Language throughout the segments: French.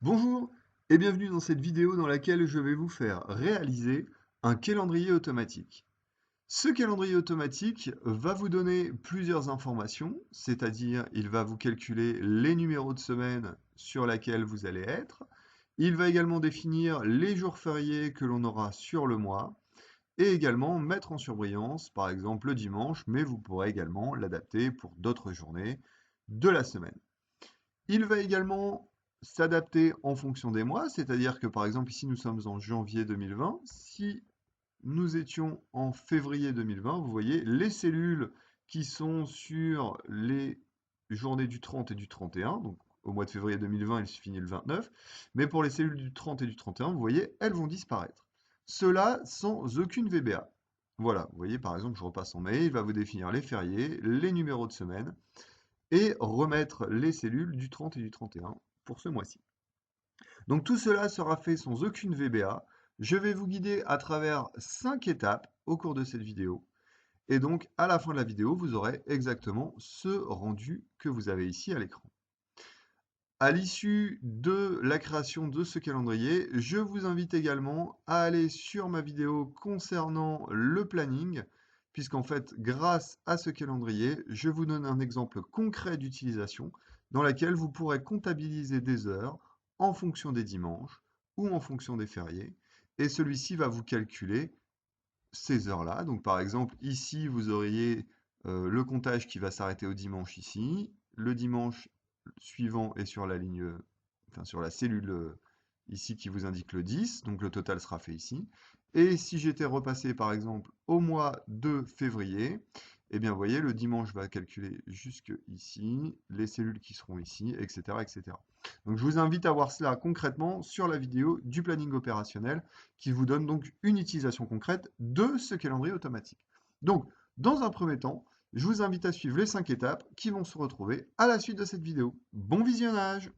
Bonjour et bienvenue dans cette vidéo dans laquelle je vais vous faire réaliser un calendrier automatique. Ce calendrier automatique va vous donner plusieurs informations, c'est-à-dire il va vous calculer les numéros de semaine sur laquelle vous allez être. Il va également définir les jours fériés que l'on aura sur le mois et également mettre en surbrillance, par exemple le dimanche, mais vous pourrez également l'adapter pour d'autres journées de la semaine. Il va également s'adapter en fonction des mois, c'est-à-dire que par exemple ici nous sommes en janvier 2020, si nous étions en février 2020, vous voyez les cellules qui sont sur les journées du 30 et du 31, donc au mois de février 2020 il se finit le 29, mais pour les cellules du 30 et du 31, vous voyez, elles vont disparaître. Cela sans aucune VBA. Voilà, vous voyez par exemple, je repasse en mai, il va vous définir les fériés, les numéros de semaine, et remettre les cellules du 30 et du 31 pour ce mois-ci. Donc tout cela sera fait sans aucune VBA. Je vais vous guider à travers 5 étapes au cours de cette vidéo. Et donc à la fin de la vidéo, vous aurez exactement ce rendu que vous avez ici à l'écran. À l'issue de la création de ce calendrier, je vous invite également à aller sur ma vidéo concernant le planning, puisqu'en fait, grâce à ce calendrier, je vous donne un exemple concret d'utilisation dans laquelle vous pourrez comptabiliser des heures en fonction des dimanches ou en fonction des fériés. Et celui-ci va vous calculer ces heures-là. Donc par exemple, ici, vous auriez le comptage qui va s'arrêter au dimanche ici. Le dimanche suivant est sur la ligne, enfin sur la cellule ici qui vous indique le 10. Donc le total sera fait ici. Et si j'étais repassé par exemple au mois de février, eh bien vous voyez, le dimanche va calculer jusque ici, les cellules qui seront ici, etc., etc. Donc je vous invite à voir cela concrètement sur la vidéo du planning opérationnel qui vous donne donc une utilisation concrète de ce calendrier automatique. Donc, dans un premier temps, je vous invite à suivre les 5 étapes qui vont se retrouver à la suite de cette vidéo. Bon visionnage!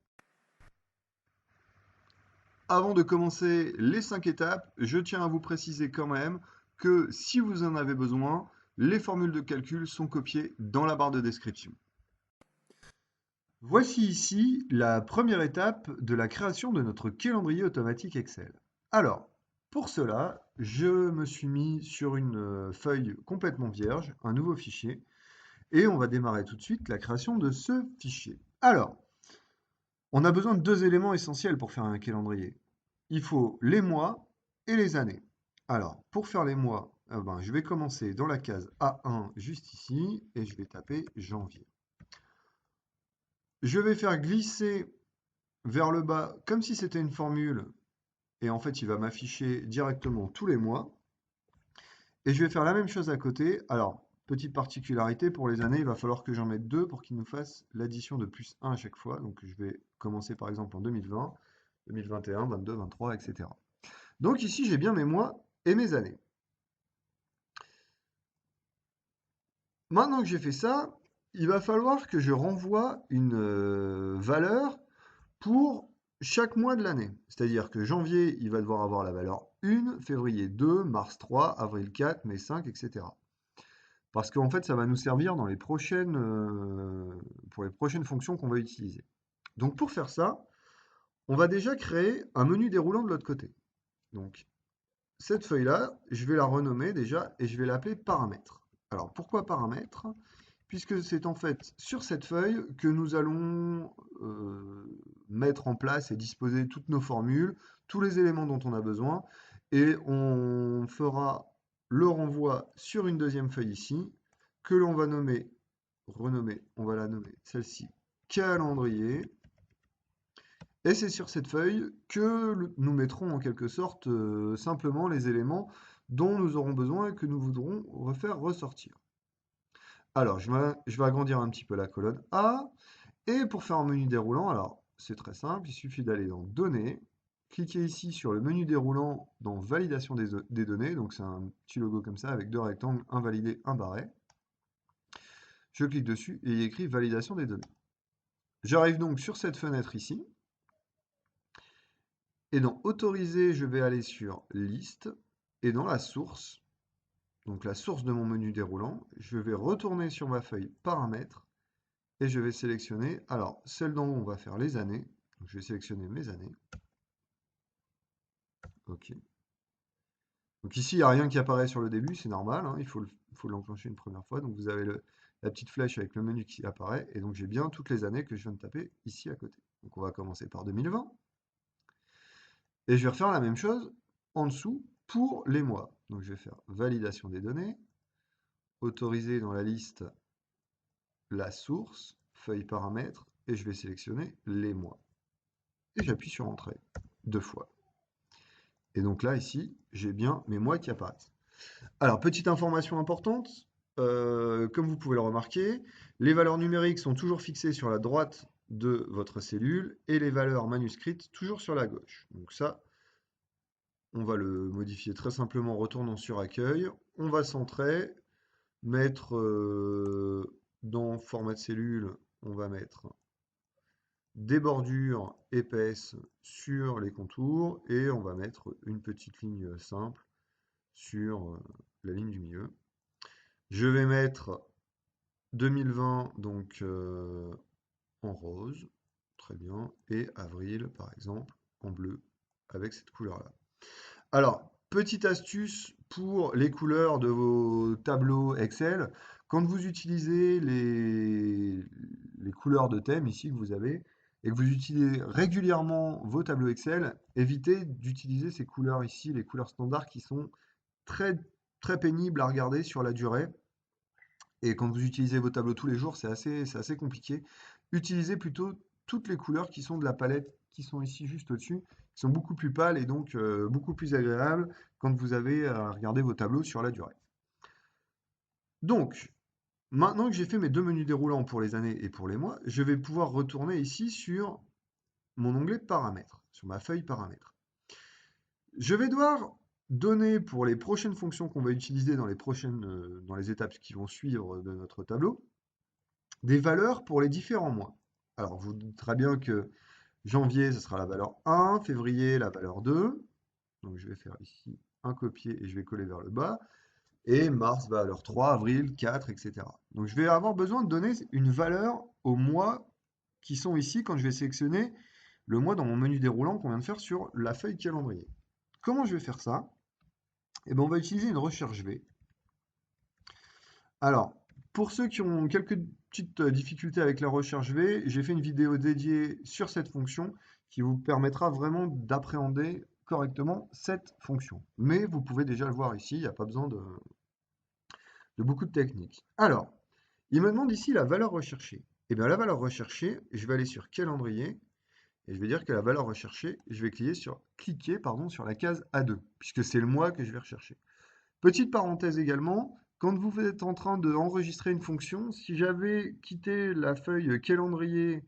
Avant de commencer les 5 étapes, je tiens à vous préciser quand même que si vous en avez besoin, les formules de calcul sont copiées dans la barre de description. Voici ici la première étape de la création de notre calendrier automatique Excel. Alors, pour cela, je me suis mis sur une feuille complètement vierge, un nouveau fichier, et on va démarrer tout de suite la création de ce fichier. Alors, on a besoin de deux éléments essentiels pour faire un calendrier. Il faut les mois et les années. Alors, pour faire les mois, je vais commencer dans la case A1 juste ici, et je vais taper janvier. Je vais faire glisser vers le bas comme si c'était une formule, et en fait, il va m'afficher directement tous les mois. Et je vais faire la même chose à côté. Alors, petite particularité, pour les années, il va falloir que j'en mette deux pour qu'il nous fasse l'addition de plus 1 à chaque fois. Donc, je vais commencer par exemple en 2020, 2021, 22, 23, etc. Donc ici, j'ai bien mes mois et mes années. Maintenant que j'ai fait ça, il va falloir que je renvoie une valeur pour chaque mois de l'année. C'est-à-dire que janvier, il va devoir avoir la valeur 1, février 2, mars 3, avril 4, mai 5, etc. Parce qu'en fait, ça va nous servir dans les prochaines, pour les prochaines fonctions qu'on va utiliser. Donc pour faire ça, on va déjà créer un menu déroulant de l'autre côté. Donc cette feuille-là, je vais la renommer déjà et je vais l'appeler paramètres. Alors pourquoi paramètres? Puisque c'est en fait sur cette feuille que nous allons mettre en place et disposer toutes nos formules, tous les éléments dont on a besoin, et on fera le renvoi sur une deuxième feuille ici, que l'on va renommer, on va la nommer celle-ci, calendrier, et c'est sur cette feuille que nous mettrons en quelque sorte simplement les éléments dont nous aurons besoin et que nous voudrons refaire ressortir. Alors, je vais agrandir un petit peu la colonne A. Et pour faire un menu déroulant, alors c'est très simple, il suffit d'aller dans Données, cliquer ici sur le menu déroulant dans Validation des données. Donc c'est un petit logo comme ça avec deux rectangles, un validé, un barré. Je clique dessus et il y a écrit Validation des données. J'arrive donc sur cette fenêtre ici. Et dans Autoriser, je vais aller sur Liste. Et dans la source, donc la source de mon menu déroulant, je vais retourner sur ma feuille Paramètres. Et je vais sélectionner, alors celle d'en haut, on va faire les années, Donc, je vais sélectionner mes années. OK. Donc ici, il n'y a rien qui apparaît sur le début, c'est normal, hein, il faut l'enclencher une première fois. Donc vous avez la petite flèche avec le menu qui apparaît, et donc j'ai bien toutes les années que je viens de taper ici à côté. Donc on va commencer par 2020, et je vais refaire la même chose en dessous pour les mois. Donc je vais faire validation des données, autoriser dans la liste la source, feuille paramètres, et je vais sélectionner les mois. Et j'appuie sur Entrée 2 fois. Et donc là, ici, j'ai bien mes mois qui apparaissent. Alors, petite information importante, comme vous pouvez le remarquer, les valeurs numériques sont toujours fixées sur la droite de votre cellule et les valeurs manuscrites toujours sur la gauche. Donc ça, on va le modifier très simplement en retournant sur Accueil. On va centrer, mettre dans Format de cellule, on va mettre des bordures épaisses sur les contours et on va mettre une petite ligne simple sur la ligne du milieu. Je vais mettre 2020 donc en rose, très bien, et avril par exemple en bleu avec cette couleur-là. Alors, petite astuce pour les couleurs de vos tableaux Excel, quand vous utilisez les couleurs de thème ici que vous avez, et que vous utilisez régulièrement vos tableaux Excel, évitez d'utiliser ces couleurs ici, les couleurs standards qui sont très, très pénibles à regarder sur la durée. Et quand vous utilisez vos tableaux tous les jours, c'est assez compliqué. Utilisez plutôt toutes les couleurs qui sont de la palette, qui sont ici juste au-dessus, qui sont beaucoup plus pâles et donc beaucoup plus agréables quand vous avez à regarder vos tableaux sur la durée. Donc, maintenant que j'ai fait mes deux menus déroulants pour les années et pour les mois, je vais pouvoir retourner ici sur mon onglet paramètres, sur ma feuille paramètres. Je vais devoir donner pour les prochaines fonctions qu'on va utiliser dans dans les étapes qui vont suivre de notre tableau, des valeurs pour les différents mois. Alors, vous dites très bien que janvier, ce sera la valeur 1, février, la valeur 2. Donc, je vais faire ici un copier et je vais coller vers le bas. Et mars, valeur 3, avril, 4, etc. Donc, je vais avoir besoin de donner une valeur aux mois qui sont ici quand je vais sélectionner le mois dans mon menu déroulant qu'on vient de faire sur la feuille calendrier. Comment je vais faire ça? Eh bien, on va utiliser une recherche V. Alors, pour ceux qui ont quelques petites difficultés avec la recherche V, j'ai fait une vidéo dédiée sur cette fonction qui vous permettra vraiment d'appréhender correctement cette fonction. Mais vous pouvez déjà le voir ici, il n'y a pas besoin de beaucoup de technique. Alors, il me demande ici la valeur recherchée. Et bien la valeur recherchée, je vais aller sur calendrier et je vais dire que la valeur recherchée, je vais cliquer sur la case A2, puisque c'est le mois que je vais rechercher. Petite parenthèse également, quand vous êtes en train d'enregistrer une fonction, si j'avais quitté la feuille calendrier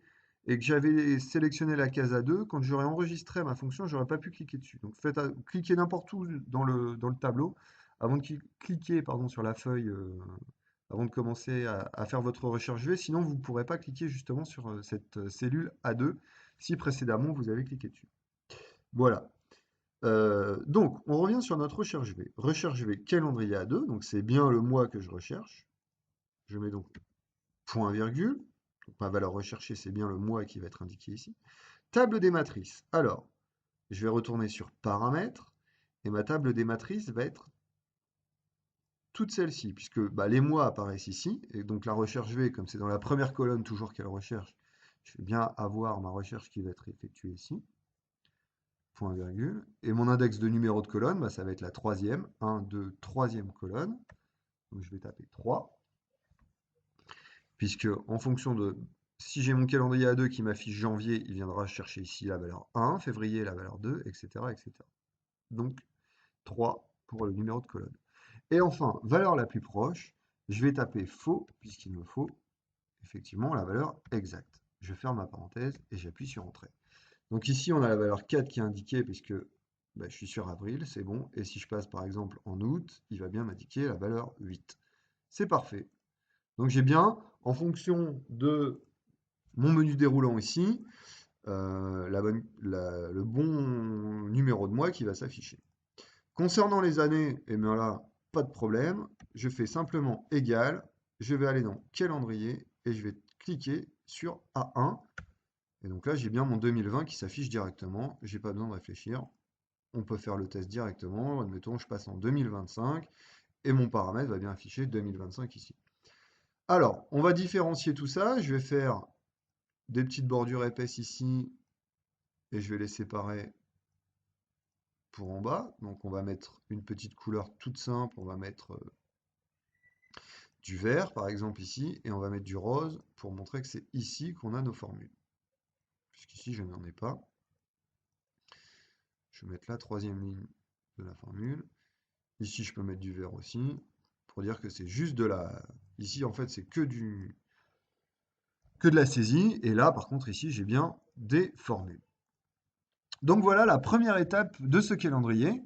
et que j'avais sélectionné la case A2, quand j'aurais enregistré ma fonction, j'aurais pas pu cliquer dessus. Donc cliquez n'importe où dans le tableau avant de cliquer sur la feuille, avant de commencer à faire votre recherche V. Sinon, vous ne pourrez pas cliquer justement sur cette cellule A2 si précédemment vous avez cliqué dessus. Voilà. Donc, on revient sur notre recherche V. Recherche V calendrier A2, donc c'est bien le mois que je recherche. Je mets donc point virgule. Donc, ma valeur recherchée, c'est bien le mois qui va être indiqué ici. Table des matrices. Alors, je vais retourner sur paramètres et ma table des matrices va être toute celle-ci, puisque les mois apparaissent ici. Et donc, la recherche V, comme c'est dans la première colonne toujours qu'elle recherche, je vais bien avoir ma recherche qui va être effectuée ici. Point virgule. Et mon index de numéro de colonne, ça va être la troisième. 1, 2, troisième colonne. Donc je vais taper 3. Puisque en fonction de... Si j'ai mon calendrier A2 qui m'affiche janvier, il viendra chercher ici la valeur 1, février la valeur 2, etc. etc. Donc 3 pour le numéro de colonne. Et enfin, valeur la plus proche, je vais taper faux, puisqu'il me faut effectivement la valeur exacte. Je ferme ma parenthèse et j'appuie sur Entrée. Donc ici, on a la valeur 4 qui est indiquée puisque je suis sur avril, c'est bon. Et si je passe par exemple en août, il va bien m'indiquer la valeur 8. C'est parfait. Donc j'ai bien, en fonction de mon menu déroulant ici, le bon numéro de mois qui va s'afficher. Concernant les années, et bien là, pas de problème. Je fais simplement égal. Je vais aller dans calendrier et je vais cliquer sur A1. Et donc là, j'ai bien mon 2020 qui s'affiche directement. J'ai pas besoin de réfléchir. On peut faire le test directement. Admettons, je passe en 2025 et mon paramètre va bien afficher 2025 ici. Alors, on va différencier tout ça. Je vais faire des petites bordures épaisses ici et je vais les séparer pour en bas. Donc, on va mettre une petite couleur toute simple. On va mettre du vert, par exemple, ici, et on va mettre du rose pour montrer que c'est ici qu'on a nos formules. Puisqu'ici, je n'en ai pas. Je vais mettre la troisième ligne de la formule. Ici, je peux mettre du vert aussi, pour dire que c'est juste de la... Ici, en fait, c'est que de la saisie, et là, par contre, ici, j'ai bien des formules. Donc voilà la première étape de ce calendrier,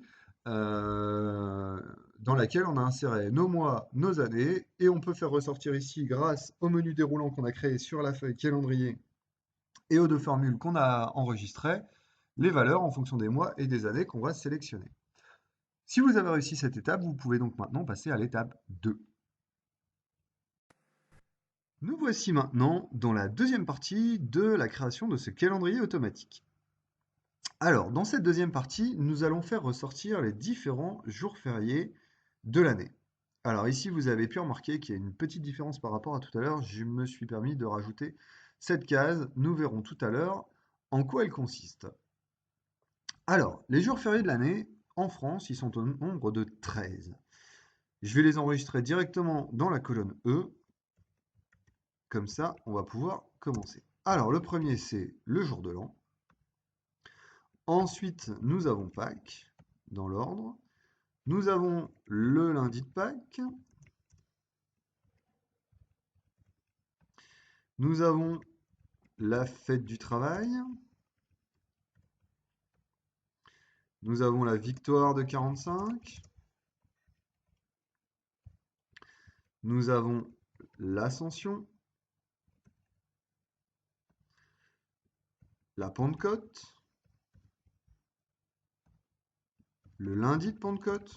euh, dans laquelle on a inséré nos mois, nos années, et on peut faire ressortir ici, grâce au menu déroulant qu'on a créé sur la feuille calendrier et aux deux formules qu'on a enregistrées, les valeurs en fonction des mois et des années qu'on va sélectionner. Si vous avez réussi cette étape, vous pouvez donc maintenant passer à l'étape 2. Nous voici maintenant dans la deuxième partie de la création de ce calendrier automatique. Alors, dans cette deuxième partie, nous allons faire ressortir les différents jours fériés de l'année. Alors ici, vous avez pu remarquer qu'il y a une petite différence par rapport à tout à l'heure. Je me suis permis de rajouter cette case. Nous verrons tout à l'heure en quoi elle consiste. Alors, les jours fériés de l'année, en France, ils sont au nombre de 13. Je vais les enregistrer directement dans la colonne E. Comme ça, on va pouvoir commencer. Alors, le premier, c'est le jour de l'an. Ensuite, nous avons Pâques, dans l'ordre. Nous avons le lundi de Pâques. Nous avons la fête du travail. Nous avons la victoire de 45. Nous avons l'Ascension. La Pentecôte. Le lundi de Pentecôte.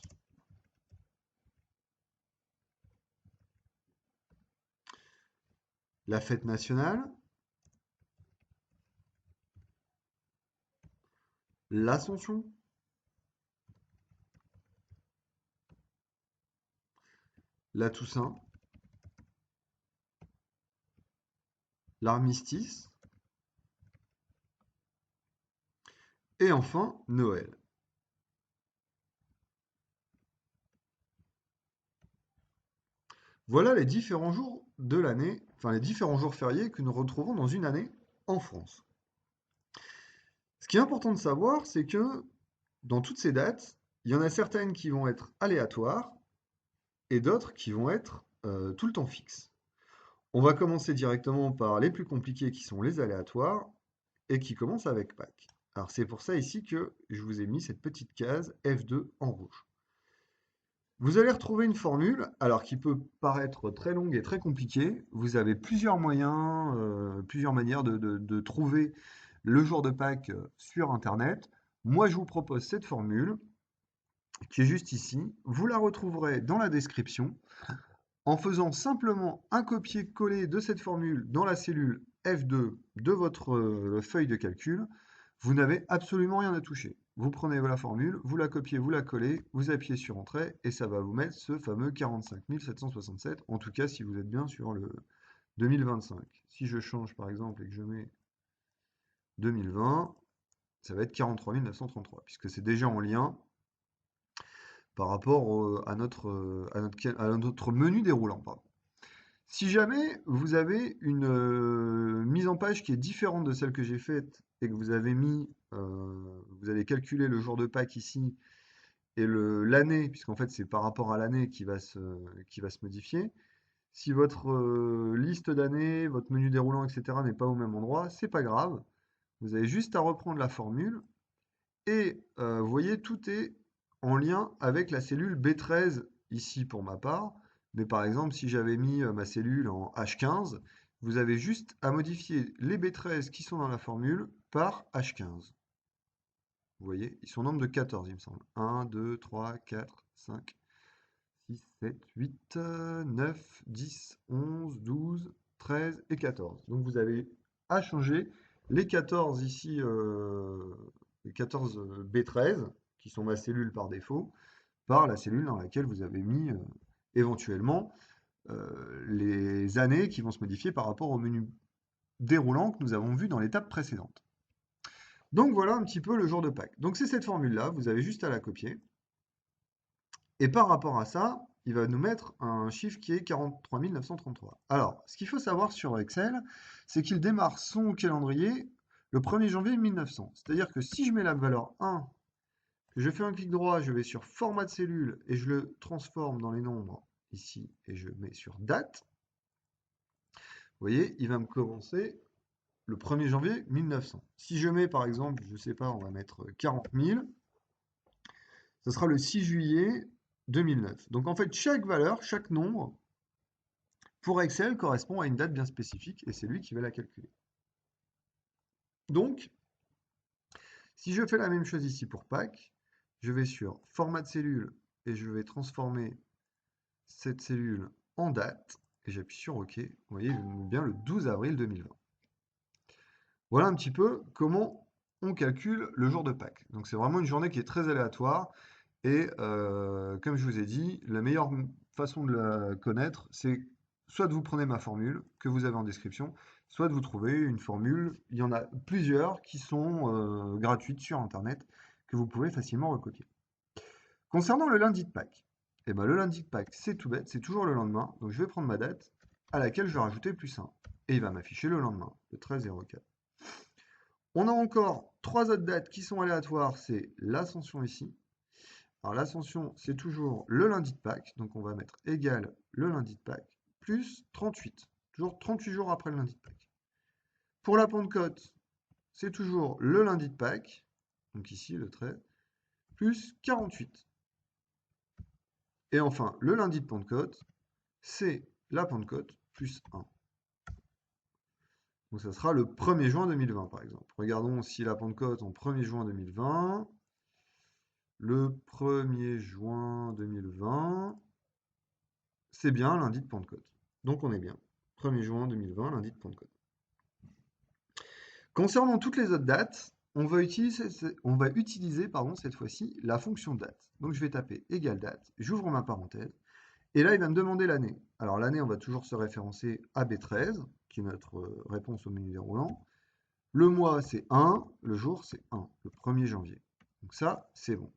La fête nationale. L'Ascension. La Toussaint. L'armistice. Et enfin, Noël. Voilà les différents jours de l'année, enfin les différents jours fériés que nous retrouvons dans une année en France. Ce qui est important de savoir, c'est que dans toutes ces dates, il y en a certaines qui vont être aléatoires et d'autres qui vont être tout le temps fixes. On va commencer directement par les plus compliqués qui sont les aléatoires et qui commencent avec Pâques. Alors c'est pour ça ici que je vous ai mis cette petite case F2 en rouge. Vous allez retrouver une formule, alors qui peut paraître très longue et très compliquée. Vous avez plusieurs moyens, plusieurs manières de trouver le jour de Pâques sur Internet. Moi, je vous propose cette formule qui est juste ici. Vous la retrouverez dans la description en faisant simplement un copier-coller de cette formule dans la cellule F2 de votre feuille de calcul. Vous n'avez absolument rien à toucher. Vous prenez la formule, vous la copiez, vous la collez, vous appuyez sur Entrée et ça va vous mettre ce fameux 45 767, en tout cas si vous êtes bien sur le 2025. Si je change par exemple et que je mets 2020, ça va être 43 933, puisque c'est déjà en lien par rapport à notre menu déroulant. Pardon. Si jamais vous avez une mise en page qui est différente de celle que j'ai faite et que vous avez vous allez calculer le jour de Pâques ici et l'année, puisqu'en fait c'est par rapport à l'année qui va se modifier. Si votre liste d'années, votre menu déroulant, etc. n'est pas au même endroit, c'est pas grave. Vous avez juste à reprendre la formule et vous voyez, tout est en lien avec la cellule B13 ici pour ma part. Mais par exemple, si j'avais mis ma cellule en H15, vous avez juste à modifier les B13 qui sont dans la formule par H15. Vous voyez, ils sont au nombre de 14, il me semble. 1, 2, 3, 4, 5, 6, 7, 8, 9, 10, 11, 12, 13 et 14. Donc vous avez à changer les 14 ici, les 14 B13, qui sont ma cellule par défaut, par la cellule dans laquelle vous avez mis éventuellement les années qui vont se modifier par rapport au menu déroulant que nous avons vu dans l'étape précédente. Donc voilà un petit peu le jour de Pâques. Donc c'est cette formule-là, vous avez juste à la copier. Et par rapport à ça, il va nous mettre un chiffre qui est 43 933. Alors, ce qu'il faut savoir sur Excel, c'est qu'il démarre son calendrier le 1er janvier 1900. C'est-à-dire que si je mets la valeur 1, que je fais un clic droit, je vais sur format de cellule et je le transforme dans les nombres ici et je mets sur date, vous voyez, il va me commencer le 1er janvier 1900. Si je mets par exemple, je ne sais pas, on va mettre 40 000, ce sera le 6 juillet 2009. Donc en fait, chaque valeur, chaque nombre, pour Excel, correspond à une date bien spécifique et c'est lui qui va la calculer. Donc, si je fais la même chose ici pour Pâques, je vais sur format de cellule et je vais transformer cette cellule en date et j'appuie sur OK. Vous voyez, il me met bien le 12 avril 2020. Voilà un petit peu comment on calcule le jour de Pâques. Donc c'est vraiment une journée qui est très aléatoire et comme je vous ai dit, la meilleure façon de la connaître, c'est soit de vous prenez ma formule que vous avez en description, soit de vous trouver une formule. Il y en a plusieurs qui sont gratuites sur Internet que vous pouvez facilement recopier. Concernant le lundi de Pâques, eh ben, le lundi de Pâques, c'est tout bête, c'est toujours le lendemain. Donc je vais prendre ma date à laquelle je vais rajouter +1. Et il va m'afficher le lendemain, le 13-04. On a encore trois autres dates qui sont aléatoires, c'est l'Ascension ici. Alors l'Ascension, c'est toujours le lundi de Pâques, donc on va mettre égal le lundi de Pâques, plus 38, toujours 38 jours après le lundi de Pâques. Pour la Pentecôte, c'est toujours le lundi de Pâques, donc ici le trait, plus 48. Et enfin, le lundi de Pentecôte, c'est la Pentecôte, plus 1. Donc ça sera le 1er juin 2020 par exemple. Regardons si la Pentecôte en 1er juin 2020, le 1er juin 2020, c'est bien lundi de Pentecôte. Donc on est bien. 1er juin 2020, lundi de Pentecôte. Concernant toutes les autres dates, on va utiliser cette fois-ci la fonction date. Donc je vais taper égale date, j'ouvre ma parenthèse, et là il va me demander l'année. Alors l'année, on va toujours se référencer à B13, qui est notre réponse au menu déroulant. Le mois, c'est 1, le jour, c'est 1, le 1er janvier. Donc ça, c'est bon.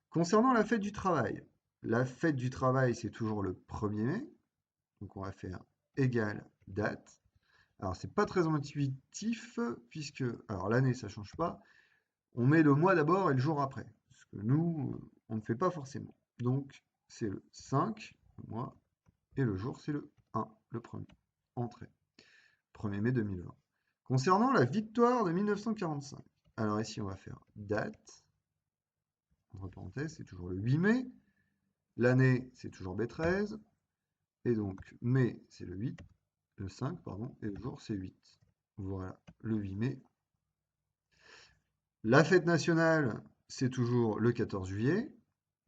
Concernant la fête du travail, c'est toujours le 1er mai. Donc on va faire égale date. Alors c'est pas très intuitif puisque, alors l'année ça change pas. On met le mois d'abord et le jour après. Parce que nous, on ne fait pas forcément. Donc c'est le 5, le mois, et le jour c'est le 1, le premier. Entrée. 1er mai 2020. Concernant la victoire de 1945. Alors ici on va faire date. Entre parenthèses, c'est toujours le 8 mai. L'année, c'est toujours B13. Et donc, mai, c'est le 8, le 5, pardon, et le jour, c'est 8. Voilà, le 8 mai. La fête nationale, c'est toujours le 14 juillet,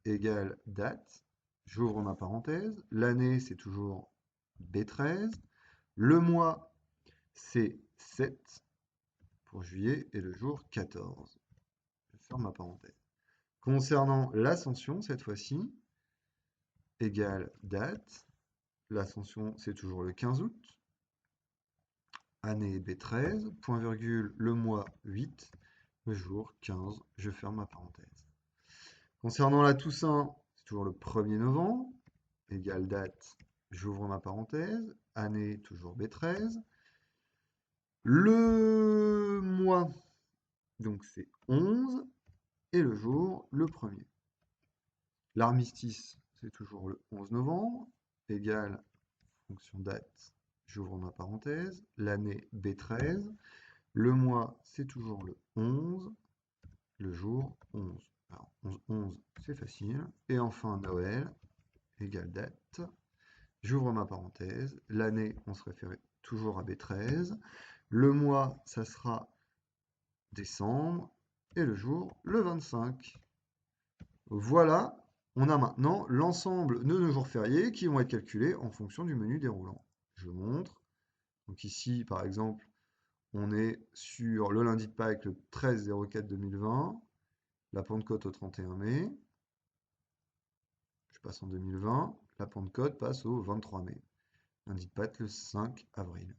égale date. J'ouvre ma parenthèse. L'année, c'est toujours B13. Le mois, c'est 7 pour juillet, et le jour, 14. Je ferme ma parenthèse. Concernant l'ascension, cette fois-ci, égale date. L'ascension, c'est toujours le 15 août. Année B13, point virgule, le mois 8, le jour 15, je ferme ma parenthèse. Concernant la Toussaint, c'est toujours le 1er novembre, égale date, j'ouvre ma parenthèse, année toujours B13. Le mois, donc c'est 11, et le jour, le 1er. L'armistice, c'est toujours le 11 novembre, égale, fonction date, j'ouvre ma parenthèse, l'année B13. Le mois, c'est toujours le 11, le jour 11. Alors, 11, c'est facile. Et enfin, Noël, égale date. J'ouvre ma parenthèse. L'année, on se référait toujours à B13. Le mois, ça sera décembre. Et le jour, le 25. Voilà, on a maintenant l'ensemble de nos jours fériés qui vont être calculés en fonction du menu déroulant. Je montre. Donc ici, par exemple, On est sur le lundi de Pâques, le 13/04/2020, la Pentecôte au 31 mai. Je passe en 2020, la Pentecôte passe au 23 mai. Lundi de Pâques, le 5 avril.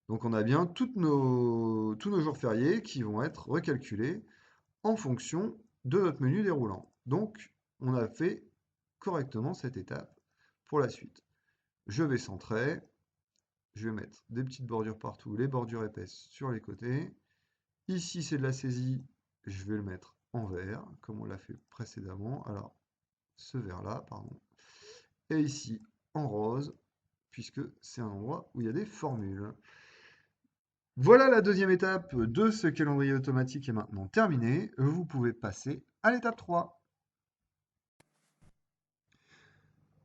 Donc on a bien tous nos jours fériés qui vont être recalculés en fonction de notre menu déroulant. Donc on a fait correctement cette étape pour la suite. Je vais centrer, je vais mettre des petites bordures partout, les bordures épaisses sur les côtés. Ici c'est de la saisie, je vais le mettre en vert, comme on l'a fait précédemment. Alors ce vert-là, pardon. Et ici en rose, puisque c'est un endroit où il y a des formules. Voilà, la deuxième étape de ce calendrier automatique est maintenant terminée. Vous pouvez passer à l'étape 3.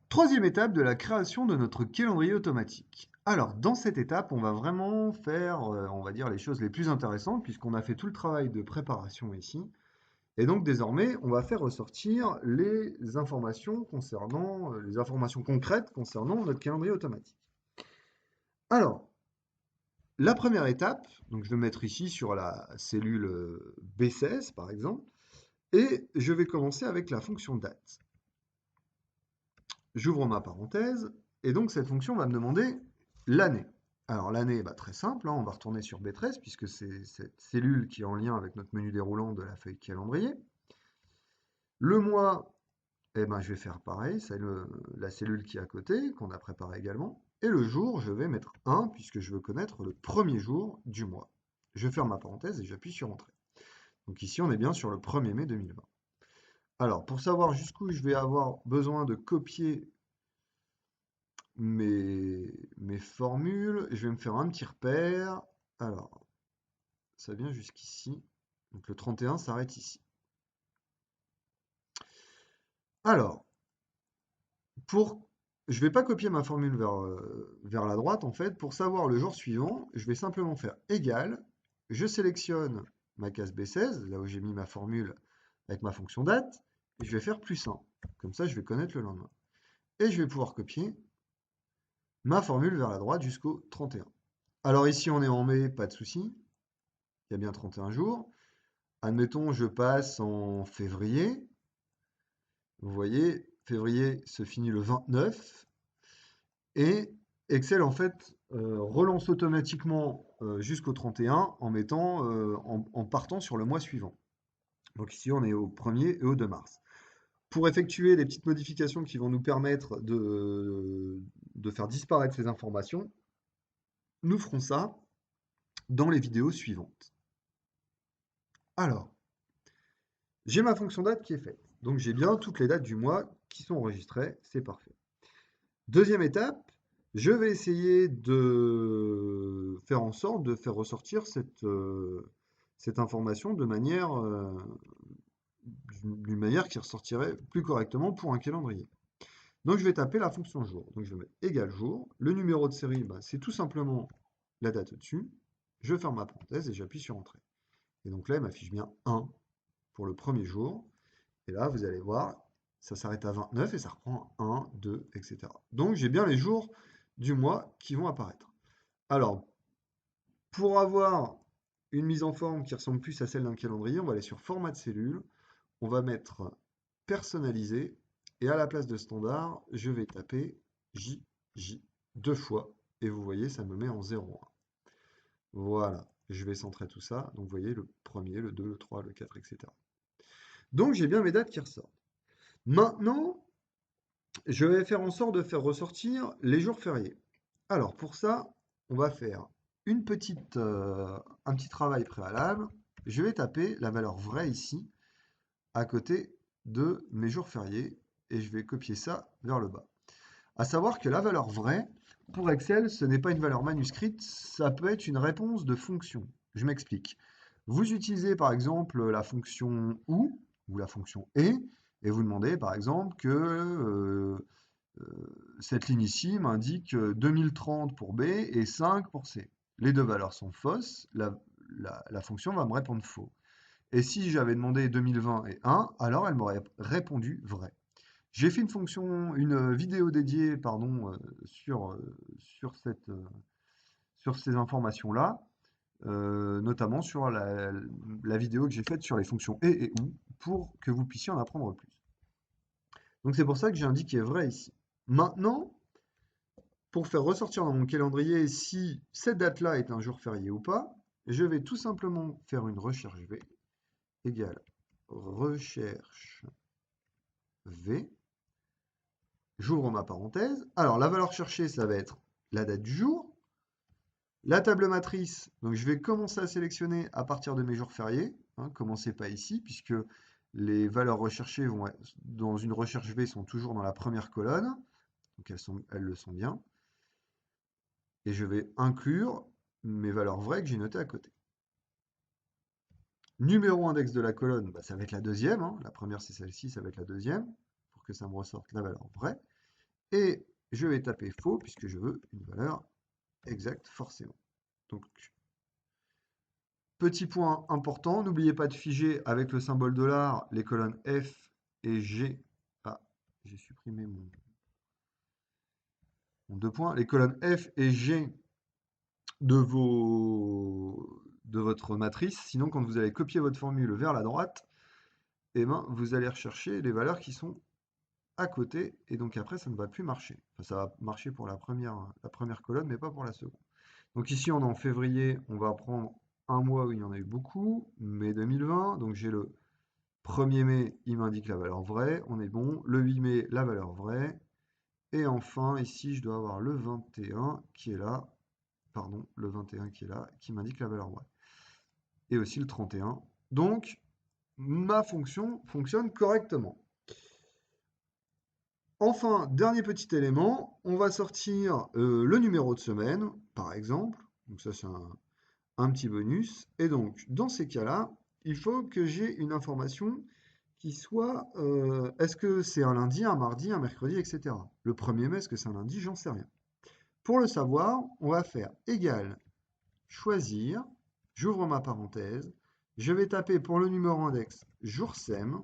Troisième étape de la création de notre calendrier automatique. Alors, dans cette étape, on va vraiment faire, on va dire, les choses les plus intéressantes, puisqu'on a fait tout le travail de préparation ici. Et donc, désormais, on va faire ressortir les informations concernant, les informations concrètes concernant notre calendrier automatique. Alors, la première étape, donc je vais mettre ici sur la cellule B16 par exemple, et je vais commencer avec la fonction date. J'ouvre ma parenthèse, et donc cette fonction va me demander l'année. Alors l'année, très simple, hein, on va retourner sur B13 puisque c'est cette cellule qui est en lien avec notre menu déroulant de la feuille calendrier. Le mois, je vais faire pareil, c'est la cellule qui est à côté, qu'on a préparée également. Et le jour, je vais mettre 1, puisque je veux connaître le premier jour du mois. Je ferme ma parenthèse et j'appuie sur Entrée. Donc ici, on est bien sur le 1er mai 2020. Alors, pour savoir jusqu'où je vais avoir besoin de copier mes formules, je vais me faire un petit repère. Alors, ça vient jusqu'ici. Donc le 31 s'arrête ici. Alors, je ne vais pas copier ma formule vers la droite, en fait. Pour savoir le jour suivant, je vais simplement faire égal. Je sélectionne ma case B16, là où j'ai mis ma formule avec ma fonction date, et je vais faire +1. Comme ça, je vais connaître le lendemain. Et je vais pouvoir copier ma formule vers la droite jusqu'au 31. Alors ici, on est en mai, pas de souci. Il y a bien 31 jours. Admettons, je passe en février. Vous voyez, février se finit le 29. Et Excel, en fait, relance automatiquement jusqu'au 31 en partant sur le mois suivant. Donc ici, on est au 1er et au 2 mars. Pour effectuer les petites modifications qui vont nous permettre de faire disparaître ces informations, nous ferons ça dans les vidéos suivantes. Alors, j'ai ma fonction date qui est faite. Donc j'ai bien toutes les dates du mois qui sont enregistrées, c'est parfait. Deuxième étape, je vais essayer de faire en sorte de faire ressortir cette information d'une manière qui ressortirait plus correctement pour un calendrier. Donc je vais taper la fonction jour. Donc je vais mettre égal jour. Le numéro de série, c'est tout simplement la date au-dessus. Je ferme ma parenthèse et j'appuie sur Entrée. Et donc là, il m'affiche bien 1 pour le premier jour. Et là, vous allez voir, ça s'arrête à 29 et ça reprend 1, 2, etc. Donc j'ai bien les jours du mois qui vont apparaître. Alors, pour avoir une mise en forme qui ressemble plus à celle d'un calendrier, on va aller sur Format de cellule, on va mettre Personnaliser, et à la place de standard, je vais taper JJ 2 fois, et vous voyez, ça me met en 0,1. Voilà, je vais centrer tout ça, donc vous voyez le premier, le 2, le 3, le 4, etc. Donc j'ai bien mes dates qui ressortent. Maintenant, je vais faire en sorte de faire ressortir les jours fériés. Alors pour ça, on va faire un petit travail préalable. Je vais taper la valeur vraie ici, à côté de mes jours fériés, et je vais copier ça vers le bas. À savoir que la valeur vraie, pour Excel, ce n'est pas une valeur manuscrite, ça peut être une réponse de fonction. Je m'explique. Vous utilisez par exemple la fonction OU ou la fonction et vous demandez par exemple que cette ligne ici m'indique 2030 pour B et 5 pour C. Les deux valeurs sont fausses, la fonction va me répondre faux. Et si j'avais demandé 2020 et 1, alors elle m'aurait répondu vrai. J'ai fait une vidéo dédiée sur ces informations-là. notamment sur la vidéo que j'ai faite sur les fonctions et ou pour que vous puissiez en apprendre plus. Donc c'est pour ça que j'ai indiqué vrai ici. Maintenant, pour faire ressortir dans mon calendrier si cette date-là est un jour férié ou pas, je vais tout simplement faire une recherche V égale recherche V. J'ouvre ma parenthèse. Alors la valeur cherchée, ça va être la date du jour. La table matrice, donc je vais commencer à sélectionner à partir de mes jours fériés. Commencez pas ici, puisque les valeurs recherchées vont être, dans une recherche V sont toujours dans la première colonne. Donc elles le sont bien. Et je vais inclure mes valeurs vraies que j'ai notées à côté. Numéro index de la colonne, ça va être la deuxième. La première, c'est celle-ci, ça va être la deuxième, pour que ça me ressorte la valeur vraie. Et je vais taper faux, puisque je veux une valeur exacte, forcément. Donc, petit point important, n'oubliez pas de figer avec le symbole $ les colonnes F et G. Ah, j'ai supprimé mon deux points. Les colonnes F et G de votre matrice. Sinon, quand vous allez copier votre formule vers la droite, eh ben, vous allez rechercher les valeurs qui sont à côté. Et donc après, ça ne va plus marcher. Enfin, ça va marcher pour la première colonne, mais pas pour la seconde. Donc ici, on est en février. On va prendre un mois où il y en a eu beaucoup, mai 2020. Donc j'ai le 1er mai, il m'indique la valeur vraie. On est bon. Le 8 mai, la valeur vraie. Et enfin, ici, je dois avoir le 21 qui est là. Pardon, le 21 qui est là, qui m'indique la valeur vraie. Et aussi le 31. Donc, ma fonction fonctionne correctement. Enfin, dernier petit élément, on va sortir le numéro de semaine, par exemple. Donc ça, c'est un petit bonus. Et donc, dans ces cas-là, il faut que j'ai une information qui soit, est-ce que c'est un lundi, un mardi, un mercredi, etc. Le 1er mai, est-ce que c'est un lundi? J'en sais rien. Pour le savoir, on va faire égal choisir, j'ouvre ma parenthèse, je vais taper pour le numéro index jour sem,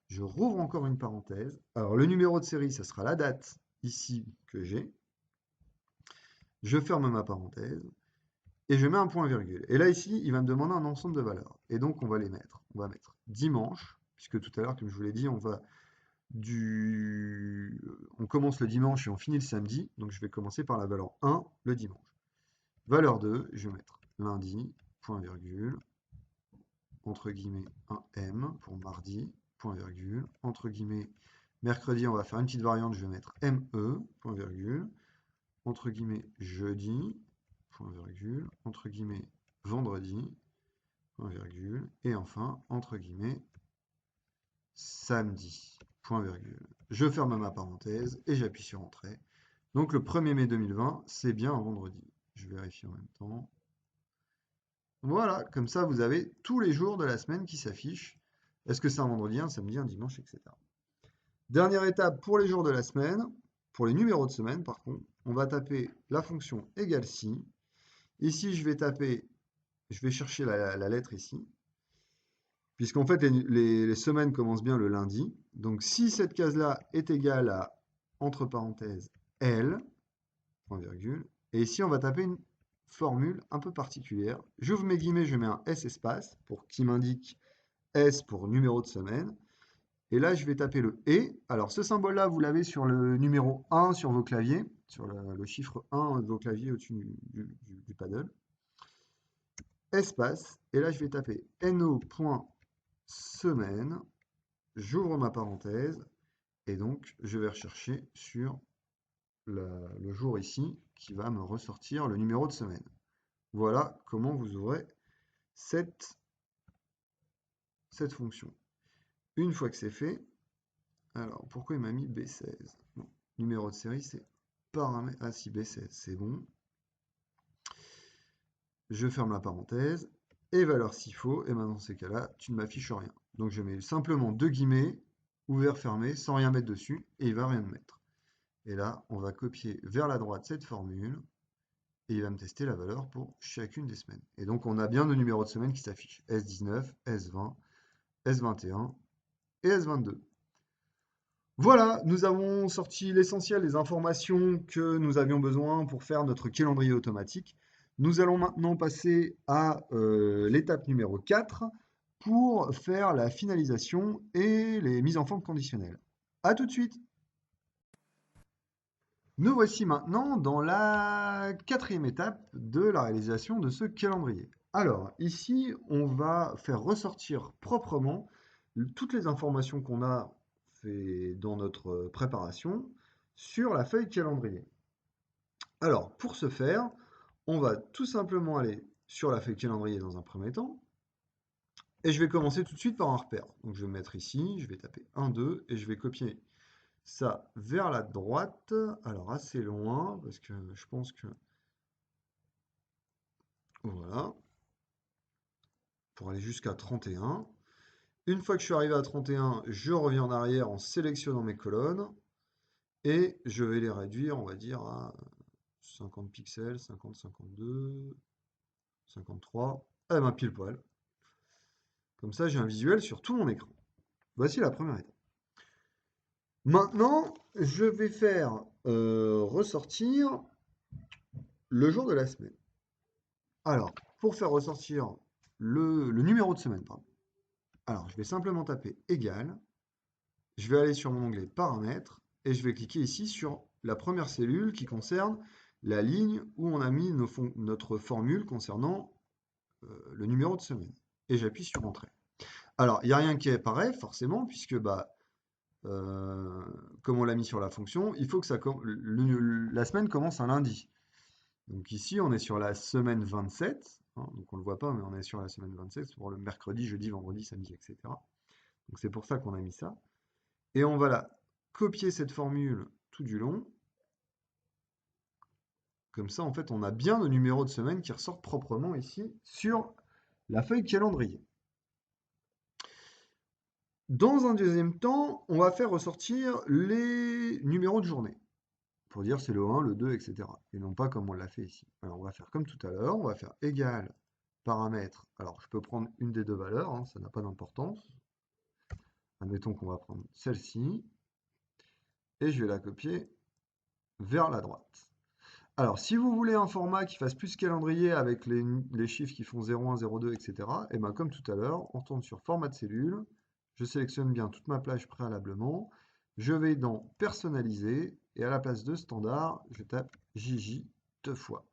je rouvre encore une parenthèse. Alors le numéro de série, ça sera la date ici que j'ai. Je ferme ma parenthèse et je mets un point virgule. Et là ici, il va me demander un ensemble de valeurs. Et donc on va les mettre. On va mettre dimanche, puisque tout à l'heure, comme je vous l'ai dit, on commence le dimanche et on finit le samedi. Donc je vais commencer par la valeur 1 le dimanche. Valeur 2, je vais mettre lundi, point virgule, entre guillemets 1M pour mardi, point virgule, entre guillemets mercredi, on va faire une petite variante, je vais mettre ME, point virgule, entre guillemets jeudi, point virgule, entre guillemets vendredi, point virgule, et enfin, entre guillemets samedi, point virgule. Je ferme ma parenthèse et j'appuie sur Entrée. Donc le 1er mai 2020, c'est bien un vendredi. Je vérifie en même temps. Voilà, comme ça vous avez tous les jours de la semaine qui s'affichent. Est-ce que c'est un vendredi, un samedi, un dimanche, etc. Dernière étape pour les jours de la semaine, pour les numéros de semaine par contre, on va taper la fonction égale si. Ici je vais chercher la lettre ici, puisqu'en fait les semaines commencent bien le lundi. Donc si cette case-là est égale à, entre parenthèses, L, point virgule, et ici on va taper une formule un peu particulière. J'ouvre mes guillemets, je mets un S espace pour qui m'indique S pour numéro de semaine. Et là, je vais taper le et. Alors, ce symbole-là, vous l'avez sur le numéro 1 sur vos claviers, sur le chiffre 1 de vos claviers au-dessus du paddle. Espace. Et là, je vais taper no.semaine. J'ouvre ma parenthèse. Et donc, je vais rechercher sur le jour ici qui va me ressortir le numéro de semaine. Voilà comment vous ouvrez cette fonction. Une fois que c'est fait, alors pourquoi il m'a mis B16? Bon, numéro de série, c'est paramètre. Ah si, B16, c'est bon. Je ferme la parenthèse. Et valeur s'il faut. Et maintenant, dans ces cas-là, tu ne m'affiches rien. Donc je mets simplement deux guillemets, ouvert, fermé, sans rien mettre dessus. Et il ne va rien me mettre. Et là, on va copier vers la droite cette formule. Et il va me tester la valeur pour chacune des semaines. Et donc, on a bien nos numéros de semaine qui s'affichent. S19, S20, S21 et S22. Voilà, nous avons sorti l'essentiel des informations que nous avions besoin pour faire notre calendrier automatique. Nous allons maintenant passer à l'étape numéro 4 pour faire la finalisation et les mises en forme conditionnelles. À tout de suite! Nous voici maintenant dans la quatrième étape de la réalisation de ce calendrier. Alors, ici, on va faire ressortir proprement toutes les informations qu'on a fait dans notre préparation sur la feuille calendrier. Alors, pour ce faire, on va tout simplement aller sur la feuille calendrier dans un premier temps, et je vais commencer tout de suite par un repère. Donc, je vais me mettre ici, je vais taper 1, 2, et je vais copier ça vers la droite, alors assez loin, parce que je pense que... Voilà, pour aller jusqu'à 31. Une fois que je suis arrivé à 31, je reviens en arrière en sélectionnant mes colonnes, et je vais les réduire, on va dire, à 50 pixels, 50, 52, 53, eh ben pile poil. Comme ça, j'ai un visuel sur tout mon écran. Voici la première étape. Maintenant, je vais faire ressortir le jour de la semaine. Alors, pour faire ressortir le numéro de semaine, pardon. Alors, je vais simplement taper égal. Je vais aller sur mon onglet paramètres et je vais cliquer ici sur la première cellule qui concerne la ligne où on a mis notre formule concernant le numéro de semaine. Et j'appuie sur entrée. Alors, il n'y a rien qui apparaît forcément puisque comme on l'a mis sur la fonction, il faut que la semaine commence un lundi. Donc ici, on est sur la semaine 27. Hein, donc on ne le voit pas, mais on est sur la semaine 27 pour le mercredi, jeudi, vendredi, samedi, etc. Donc c'est pour ça qu'on a mis ça. Et on va copier cette formule tout du long. Comme ça, en fait, on a bien le numéro de semaine qui ressort proprement ici sur la feuille calendrier. Dans un deuxième temps, on va faire ressortir les numéros de journée. Pour dire c'est le 1, le 2, etc. Et non pas comme on l'a fait ici. Alors on va faire comme tout à l'heure, on va faire égal paramètre. Alors je peux prendre une des deux valeurs, hein, ça n'a pas d'importance. Admettons qu'on va prendre celle-ci. Et je vais la copier vers la droite. Alors, si vous voulez un format qui fasse plus calendrier avec les chiffres qui font 0,1, 0,2, etc., et bien comme tout à l'heure, on tourne sur format de cellule, je sélectionne bien toute ma plage préalablement, je vais dans personnaliser, et à la place de standard, je tape JJ 2 fois,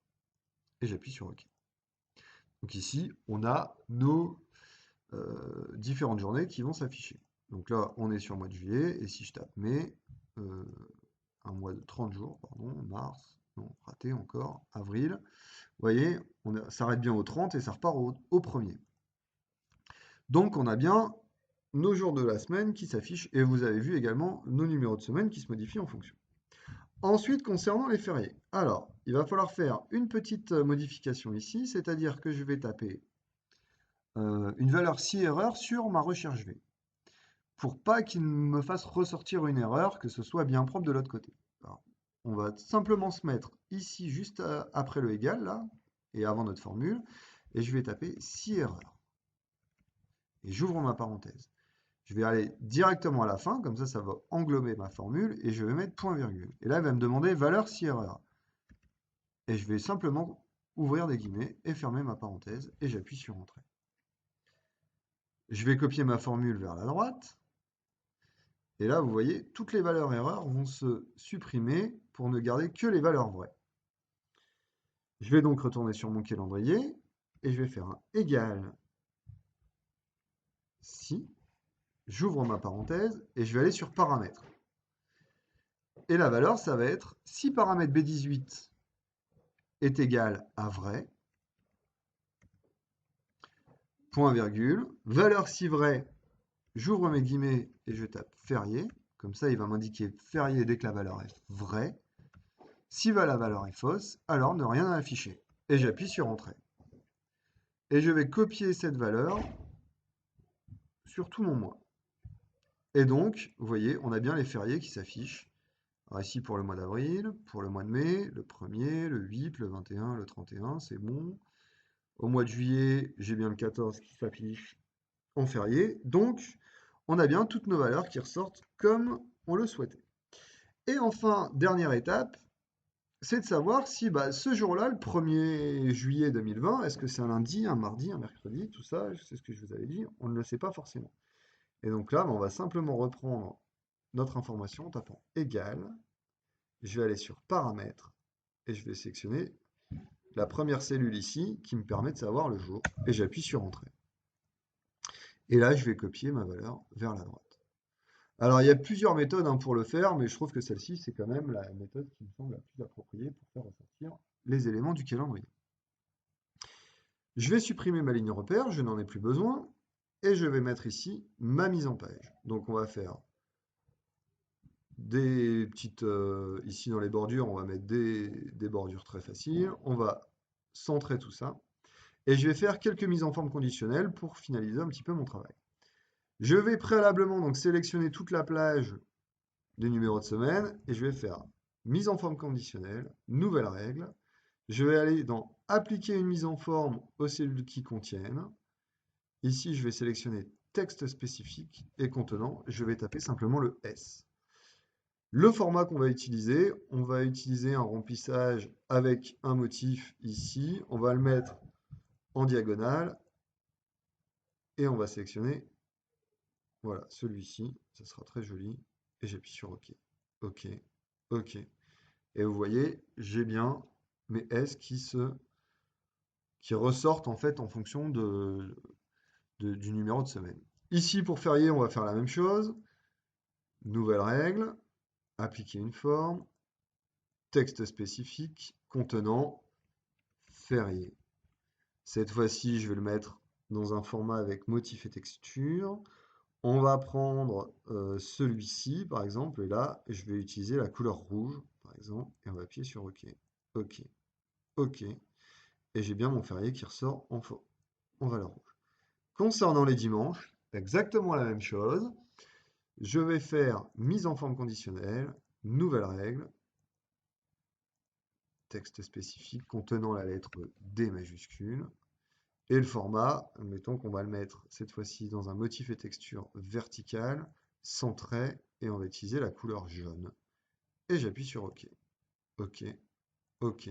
et j'appuie sur OK. Donc ici, on a nos différentes journées qui vont s'afficher. Donc là, on est sur le mois de juillet, et si je tape mai, un mois de 30 jours, pardon, mars, non, raté encore, avril. Vous voyez, on s'arrête bien au 30 et ça repart au 1er. Donc on a bien nos jours de la semaine qui s'affichent et vous avez vu également nos numéros de semaine qui se modifient en fonction. Ensuite, concernant les fériés, alors il va falloir faire une petite modification ici, c'est-à-dire que je vais taper une valeur si erreur sur ma recherche V pour pas qu'il me fasse ressortir une erreur, que ce soit bien propre de l'autre côté. Alors, on va simplement se mettre ici juste après le égal, là, et avant notre formule, et je vais taper si erreur. Et j'ouvre ma parenthèse. Je vais aller directement à la fin, comme ça va englober ma formule, et je vais mettre point virgule. Et là, il va me demander valeur si erreur. Et je vais simplement ouvrir des guillemets et fermer ma parenthèse, et j'appuie sur entrée. Je vais copier ma formule vers la droite, et là, vous voyez, toutes les valeurs erreurs vont se supprimer pour ne garder que les valeurs vraies. Je vais donc retourner sur mon calendrier et je vais faire un égal si. J'ouvre ma parenthèse et je vais aller sur paramètres. Et la valeur, ça va être si paramètre B18 est égal à vrai, point virgule, valeur si vrai, j'ouvre mes guillemets et je tape férié. Comme ça, il va m'indiquer férié dès que la valeur est vraie. Si la valeur est fausse, alors ne rien à afficher. Et j'appuie sur entrée. Et je vais copier cette valeur sur tout mon mois. Et donc, vous voyez, on a bien les fériés qui s'affichent. Alors ici pour le mois d'avril, pour le mois de mai, le 1er, le 8, le 21, le 31, c'est bon. Au mois de juillet, j'ai bien le 14 qui s'affiche en férié. Donc, on a bien toutes nos valeurs qui ressortent comme on le souhaitait. Et enfin, dernière étape, c'est de savoir si ce jour-là, le 1er juillet 2020, est-ce que c'est un lundi, un mardi, un mercredi, tout ça, c'est ce que je vous avais dit, on ne le sait pas forcément. Et donc là, on va simplement reprendre notre information en tapant égal. Je vais aller sur paramètres et je vais sélectionner la première cellule ici qui me permet de savoir le jour. Et j'appuie sur entrée. Et là, je vais copier ma valeur vers la droite. Alors, il y a plusieurs méthodes pour le faire, mais je trouve que celle-ci, c'est quand même la méthode qui me semble la plus appropriée pour faire ressortir les éléments du calendrier. Je vais supprimer ma ligne repère, je n'en ai plus besoin, et je vais mettre ici ma mise en page. Donc, on va faire des petites, ici dans les bordures, on va mettre des bordures très faciles. On va centrer tout ça. Et je vais faire quelques mises en forme conditionnelles pour finaliser un petit peu mon travail. Je vais préalablement donc sélectionner toute la plage des numéros de semaine et je vais faire mise en forme conditionnelle, nouvelle règle. Je vais aller dans appliquer une mise en forme aux cellules qui contiennent. Ici, je vais sélectionner texte spécifique et contenant, je vais taper simplement le S. Le format qu'on va utiliser, on va utiliser un remplissage avec un motif ici. On va le mettre en diagonale et on va sélectionner, voilà, celui-ci. Ça sera très joli. Et j'appuie sur OK. OK. OK. Et vous voyez, j'ai bien mes S qui ressortent en fait en fonction du numéro de semaine. Ici, pour férié, on va faire la même chose. Nouvelle règle. Appliquer une forme. Texte spécifique contenant férié. Cette fois-ci, je vais le mettre dans un format avec motif et texture. On va prendre celui-ci, par exemple, et là, je vais utiliser la couleur rouge, par exemple, et on va appuyer sur OK. OK. OK. Et j'ai bien mon férié qui ressort en valeur rouge. Concernant les dimanches, exactement la même chose. Je vais faire mise en forme conditionnelle, nouvelle règle, texte spécifique contenant la lettre D majuscule. Et le format, mettons qu'on va le mettre cette fois-ci dans un motif et texture verticale, sans trait, et on va utiliser la couleur jaune. Et j'appuie sur OK. OK. OK.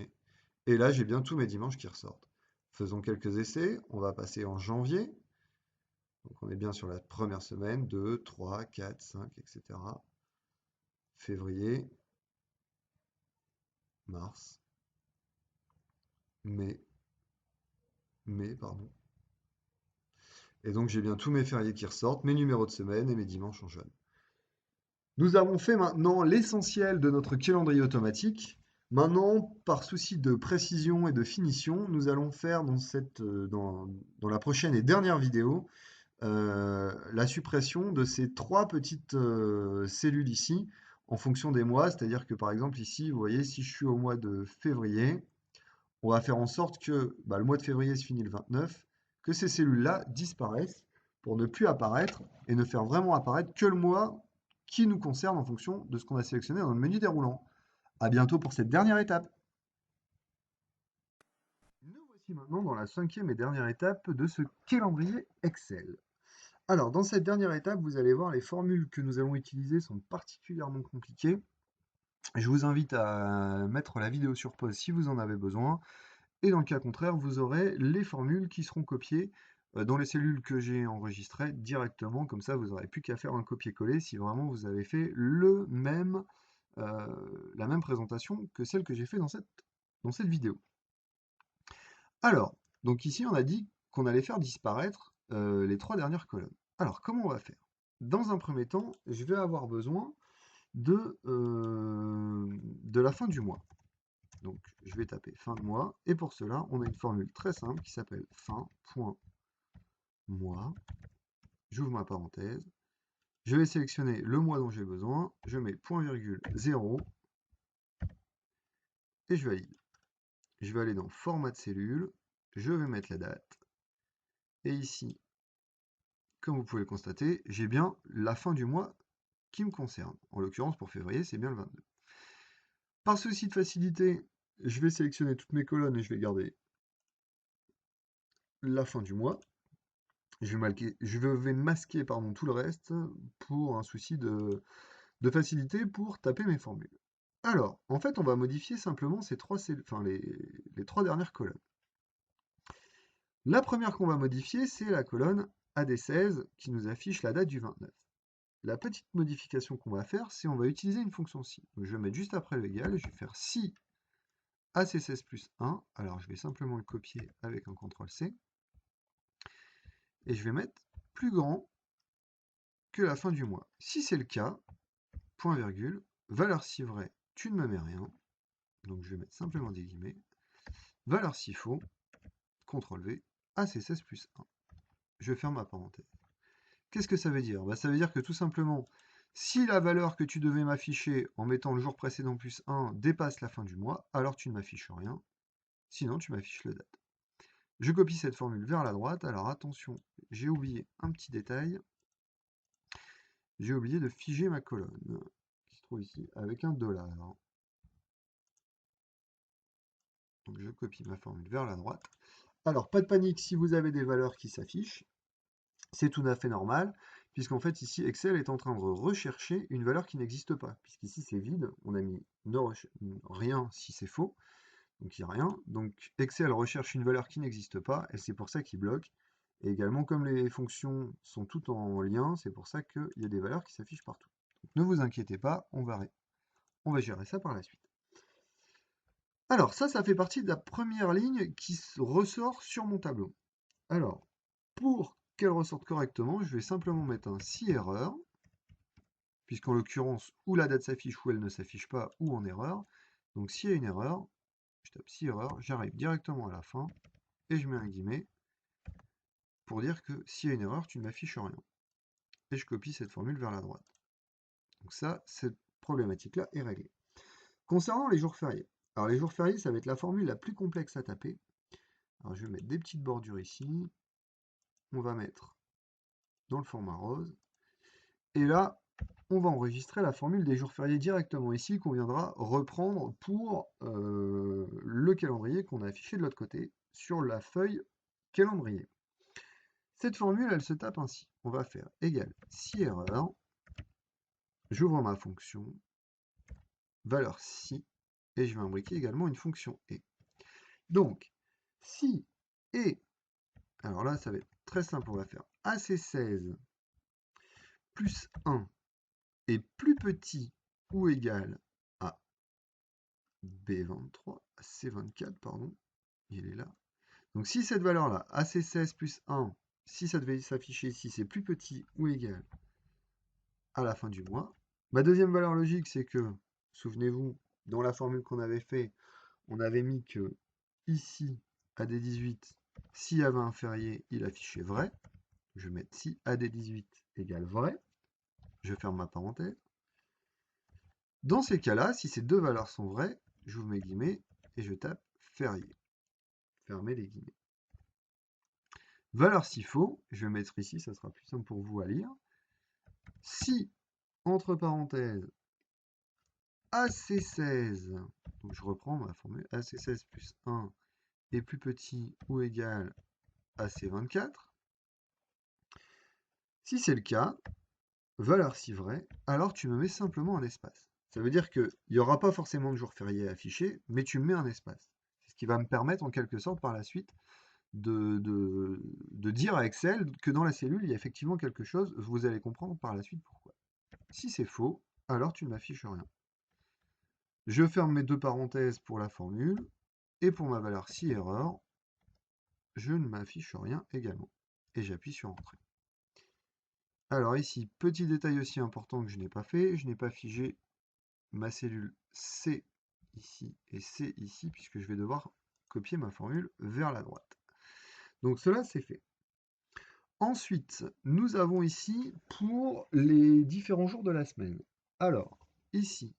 Et là, j'ai bien tous mes dimanches qui ressortent. Faisons quelques essais. On va passer en janvier. Donc on est bien sur la première semaine, 2, 3, 4, 5, etc. Février, mars, mai, pardon. Et donc j'ai bien tous mes fériés qui ressortent, mes numéros de semaine et mes dimanches en jaune. Nous avons fait maintenant l'essentiel de notre calendrier automatique. Maintenant, par souci de précision et de finition, nous allons faire dans la prochaine et dernière vidéo la suppression de ces trois petites cellules ici en fonction des mois. C'est-à-dire que par exemple ici, vous voyez, si je suis au mois de février, on va faire en sorte que le mois de février se finit le 29, que ces cellules-là disparaissent pour ne plus apparaître et ne faire vraiment apparaître que le mois qui nous concerne en fonction de ce qu'on a sélectionné dans le menu déroulant. À bientôt pour cette dernière étape. Nous voici maintenant dans la cinquième et dernière étape de ce calendrier Excel. Alors, dans cette dernière étape, vous allez voir, les formules que nous allons utiliser sont particulièrement compliquées. Je vous invite à mettre la vidéo sur pause si vous en avez besoin. Et dans le cas contraire, vous aurez les formules qui seront copiées dans les cellules que j'ai enregistrées directement. Comme ça, vous n'aurez plus qu'à faire un copier-coller si vraiment vous avez fait la même présentation que celle que j'ai fait dans cette vidéo. Alors, donc ici, on a dit qu'on allait faire disparaître les trois dernières colonnes. Alors, comment on va faire? Dans un premier temps, je vais avoir besoin de la fin du mois. Donc, je vais taper fin de mois. Et pour cela, on a une formule très simple qui s'appelle fin.mois. J'ouvre ma parenthèse. Je vais sélectionner le mois dont j'ai besoin. Je mets point virgule 0 et je valide. Je vais aller dans format de cellule. Je vais mettre la date. Et ici, comme vous pouvez le constater, j'ai bien la fin du mois qui me concerne. En l'occurrence, pour février, c'est bien le 22. Par souci de facilité, je vais sélectionner toutes mes colonnes et je vais garder la fin du mois. Je vais masquer tout le reste pour un souci de facilité pour taper mes formules. Alors, en fait, on va modifier simplement ces les trois dernières colonnes. La première qu'on va modifier, c'est la colonne AD16 qui nous affiche la date du 29. La petite modification qu'on va faire, c'est on va utiliser une fonction si. Donc, je vais mettre juste après le égal, je vais faire si AC16 plus 1. Alors, je vais simplement le copier avec un CTRL-C. Et je vais mettre plus grand que la fin du mois. Si c'est le cas, point virgule, valeur si vrai, tu ne me mets rien. Donc je vais mettre simplement des guillemets. Valeur si faux, CTRL-V, AC16 plus 1. Je ferme ma parenthèse. Qu'est-ce que ça veut dire? Ça veut dire que tout simplement, si la valeur que tu devais m'afficher en mettant le jour précédent plus 1 dépasse la fin du mois, alors tu ne m'affiches rien. Sinon, tu m'affiches le date. Je copie cette formule vers la droite. Alors attention, j'ai oublié un petit détail. J'ai oublié de figer ma colonne, qui se trouve ici, avec un $. Donc je copie ma formule vers la droite. Alors, pas de panique si vous avez des valeurs qui s'affichent. C'est tout à fait normal, puisqu'en fait, ici, Excel est en train de rechercher une valeur qui n'existe pas. Puisqu'ici, c'est vide. On a mis rien si c'est faux. Donc, il n'y a rien. Donc, Excel recherche une valeur qui n'existe pas, et c'est pour ça qu'il bloque. Et également, comme les fonctions sont toutes en lien, c'est pour ça qu'il y a des valeurs qui s'affichent partout. Donc, ne vous inquiétez pas, on va gérer ça par la suite. Alors, ça fait partie de la première ligne qui ressort sur mon tableau. Alors, pour qu'elle ressorte correctement, je vais simplement mettre un si erreur, puisqu'en l'occurrence, ou la date s'affiche ou elle ne s'affiche pas, ou en erreur. Donc, s'il y a une erreur, je tape si erreur, j'arrive directement à la fin, et je mets un guillemet pour dire que s'il y a une erreur, tu ne m'affiches rien. Et je copie cette formule vers la droite. Donc ça, cette problématique-là est réglée. Concernant les jours fériés. Alors, les jours fériés, ça va être la formule la plus complexe à taper. Alors, je vais mettre des petites bordures ici. On va mettre dans le format rose. Et là, on va enregistrer la formule des jours fériés directement ici, qu'on viendra reprendre pour le calendrier qu'on a affiché de l'autre côté sur la feuille calendrier. Cette formule, elle se tape ainsi. On va faire égal si erreur. J'ouvre ma fonction, valeur si, et je vais imbriquer également une fonction et. Donc, si et, alors là, ça va être très simple, on va faire AC16 plus 1 est plus petit ou égal à B23, C24, pardon, il est là. Donc si cette valeur-là, AC16 plus 1, si ça devait s'afficher ici, c'est plus petit ou égal à la fin du mois. Ma deuxième valeur logique, c'est que, souvenez-vous, dans la formule qu'on avait fait, on avait mis que ici, AD18, s'il y avait un férié, il affichait vrai. Je vais mettre si AD18 égale vrai. Je ferme ma parenthèse. Dans ces cas-là, si ces deux valeurs sont vraies, j'ouvre mes guillemets et je tape férié. Fermez les guillemets. Valeur si faux, je vais mettre ici, ça sera plus simple pour vous à lire. Si, entre parenthèses, AC16, donc je reprends ma formule, AC16 plus 1 est plus petit ou égal à C24. Si c'est le cas, valeur si vrai, alors tu me mets simplement un espace. Ça veut dire qu'il n'y aura pas forcément de jour férié affiché, mais tu me mets un espace. C'est ce qui va me permettre en quelque sorte par la suite de dire à Excel que dans la cellule, il y a effectivement quelque chose. Vous allez comprendre par la suite pourquoi. Si c'est faux, alors tu ne m'affiches rien. Je ferme mes deux parenthèses pour la formule, et pour ma valeur si erreur, je ne m'affiche rien également. Et j'appuie sur Entrée. Alors ici, petit détail aussi important que je n'ai pas fait, je n'ai pas figé ma cellule C ici et C ici, puisque je vais devoir copier ma formule vers la droite. Donc cela, c'est fait. Ensuite, nous avons ici pour les différents jours de la semaine. Alors, ici,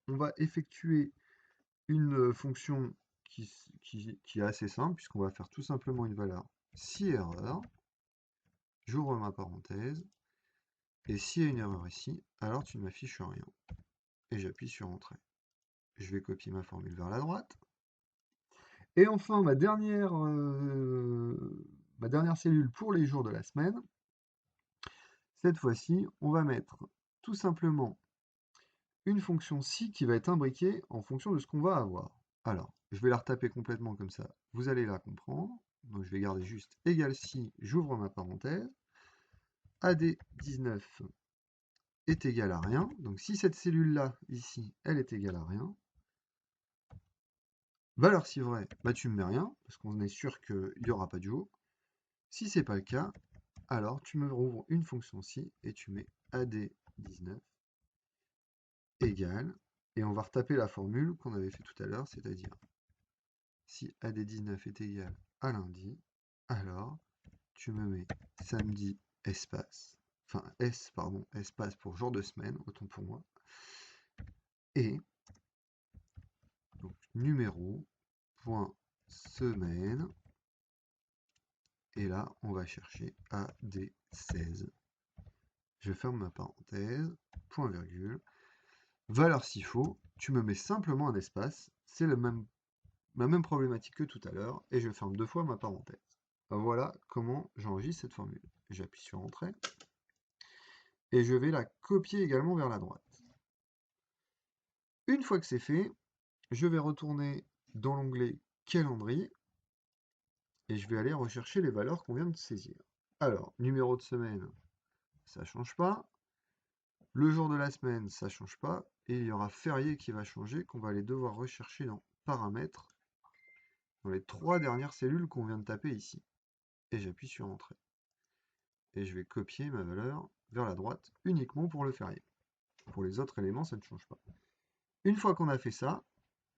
on va effectuer une fonction qui est assez simple, puisqu'on va faire tout simplement une valeur si erreur. J'ouvre ma parenthèse. Et s'il y a une erreur ici, alors tu ne m'affiches rien. Et j'appuie sur Entrée. Je vais copier ma formule vers la droite. Et enfin, ma dernière cellule pour les jours de la semaine. Cette fois-ci, on va mettre tout simplement une fonction si qui va être imbriquée en fonction de ce qu'on va avoir. Alors, je vais la retaper complètement comme ça, vous allez la comprendre. Donc je vais garder juste égal si, j'ouvre ma parenthèse, AD19 est égal à rien. Donc si cette cellule-là, ici, elle est égale à rien, valeur si vrai, bah tu me mets rien, parce qu'on est sûr qu'il n'y aura pas de jour. Si c'est pas le cas, alors tu me rouvres une fonction si et tu mets AD19 égale, et on va retaper la formule qu'on avait fait tout à l'heure, c'est-à-dire si AD19 est égal à lundi, alors tu me mets samedi espace, enfin S, pardon, espace pour jour de semaine, autant pour moi, et donc numéro, point semaine, et là on va chercher AD16. Je ferme ma parenthèse, point virgule, valeur s'il faut, tu me mets simplement un espace, c'est la même problématique que tout à l'heure, et je ferme 2 fois ma parenthèse. Voilà comment j'enregistre cette formule. J'appuie sur Entrée, et je vais la copier également vers la droite. Une fois que c'est fait, je vais retourner dans l'onglet Calendrier, et je vais aller rechercher les valeurs qu'on vient de saisir. Alors, numéro de semaine, ça ne change pas. Le jour de la semaine, ça ne change pas. Et il y aura férié qui va changer, qu'on va aller devoir rechercher dans Paramètres, dans les 3 dernières cellules qu'on vient de taper ici. Et j'appuie sur Entrée. Et je vais copier ma valeur vers la droite uniquement pour le férié. Pour les autres éléments, ça ne change pas. Une fois qu'on a fait ça,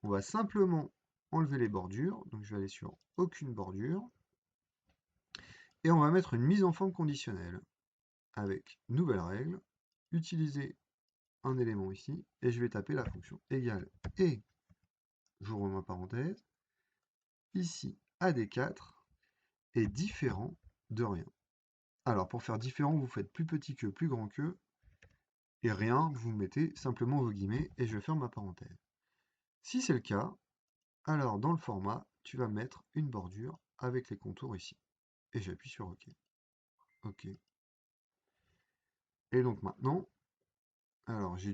on va simplement enlever les bordures. Donc je vais aller sur Aucune bordure. Et on va mettre une mise en forme conditionnelle avec nouvelle règle, utiliser un élément ici, et je vais taper la fonction égale et j'ouvre ma parenthèse, ici AD4 est différent de rien. Alors pour faire différent, vous faites plus petit que, plus grand que, et rien, vous mettez simplement vos guillemets, et je ferme ma parenthèse. Si c'est le cas, alors dans le format, tu vas mettre une bordure avec les contours ici. Et j'appuie sur OK. OK. Et donc maintenant, alors je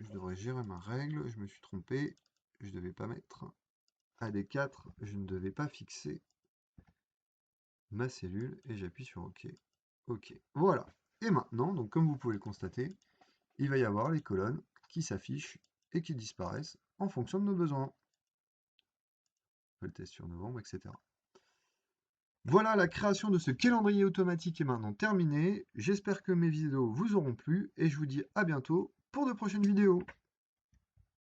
devrais gérer ma règle, je me suis trompé, je ne devais pas mettre AD4, je ne devais pas fixer ma cellule, et j'appuie sur OK. OK. Voilà. Et maintenant, donc comme vous pouvez le constater, il va y avoir les colonnes qui s'affichent et qui disparaissent en fonction de nos besoins. Le test sur novembre, etc. Voilà, la création de ce calendrier automatique est maintenant terminée. J'espère que mes vidéos vous auront plu et je vous dis à bientôt pour de prochaines vidéos.